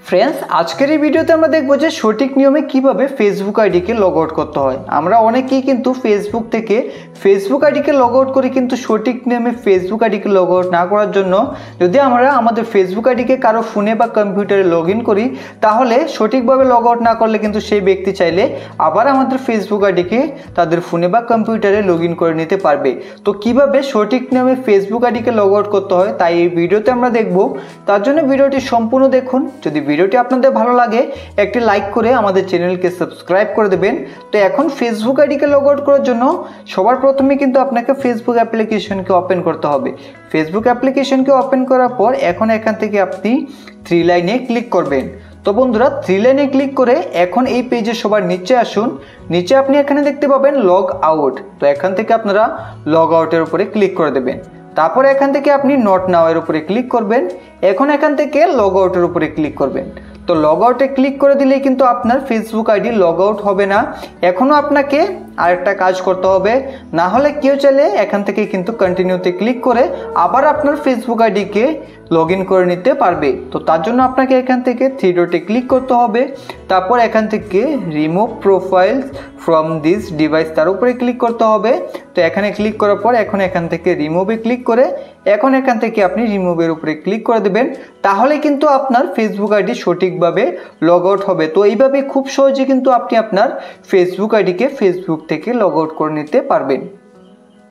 Friends आजकेर এই ভিডিওতে আমরা দেখব যে সঠিক নিয়মে কিভাবে Facebook ID K log out করতে হয়। আমরা অনেকেই কিন্তু ফেসবুক থেকে Facebook ID K log out করি, কিন্তু সঠিক নিয়মে Facebook ID K log out না করার জন্য যদি আমরা আমাদের ফেসবুক আইডি কে কারো ফোনে বা কম্পিউটারে লগইন করি, তাহলে সঠিকভাবে লগ আউট না করলে কিন্তু সেই ব্যক্তি চাইলে আবার আমাদের ফেসবুক আইডি কে তাদের ফোনে বা কম্পিউটারে লগইন করে নিতে পারবে। তো কিভাবে সঠিক নিয়মে Facebook ID K log out করতে হয় তাই এই ভিডিওতে আমরা দেখব। তার জন্য ভিডিওটি সম্পূর্ণ দেখুন। যদি ভিডিওটি আপনাদের ভালো লাগে একটি লাইক করে আমাদের চ্যানেলকে সাবস্ক্রাইব করে দেবেন। তো এখন Facebook ID K log out করার জন্য সবার প্রথমে কিন্তু আপনাকে ফেসবুক অ্যাপ্লিকেশনকে ওপেন করতে হবে। ফেসবুক অ্যাপ্লিকেশনকে ওপেন করার পর এখন এখান থেকে আপনি থ্রি লাইনে ক্লিক করবেন। তো বন্ধুরা থ্রি লাইনে ক্লিক করে এখন এই পেজে সবার নিচে আসুন। নিচে আপনি এখানে দেখতে পাবেন লগ আউট। তো এখান থেকে আপনারা লগ আউটের উপরে ক্লিক করে দেবেন। তারপর এখান থেকে আপনি নট নাও এর উপরে ক্লিক করবেন। এখন এখান থেকে লগ আউটের উপরে ক্লিক করবেন। তো লগ আউটে ক্লিক করে দিলেই কিন্তু আপনার ফেসবুক আইডি লগ আউট হবে না। এখনও আপনাকে আরেকটা কাজ করতে হবে, না হলে কেউ চাইলে এখান থেকে কিন্তু কন্টিনিউতে ক্লিক করে আবার আপনার ফেসবুক আইডিকে লগ ইন করে নিতে পারবে। তো তার জন্য আপনাকে এখান থেকে থ্রি ডটে ক্লিক করতে হবে। তারপর এখান থেকে remove profiles from this device তার উপরে ক্লিক করতে হবে। তো এখানে ক্লিক করার পর এখন এখান থেকে রিমুভে ক্লিক করে এখন এখান থেকে আপনি রিমুভের উপরে ক্লিক করে দেবেন। তাহলে কিন্তু আপনার ফেসবুক আইডি সঠিকভাবে লগ আউট হবে। তো এইভাবে খুব সহজে কিন্তু আপনি আপনার ফেসবুক আইডিকে ফেসবুক থেকে লগ আউট করে নিতে পারবেন।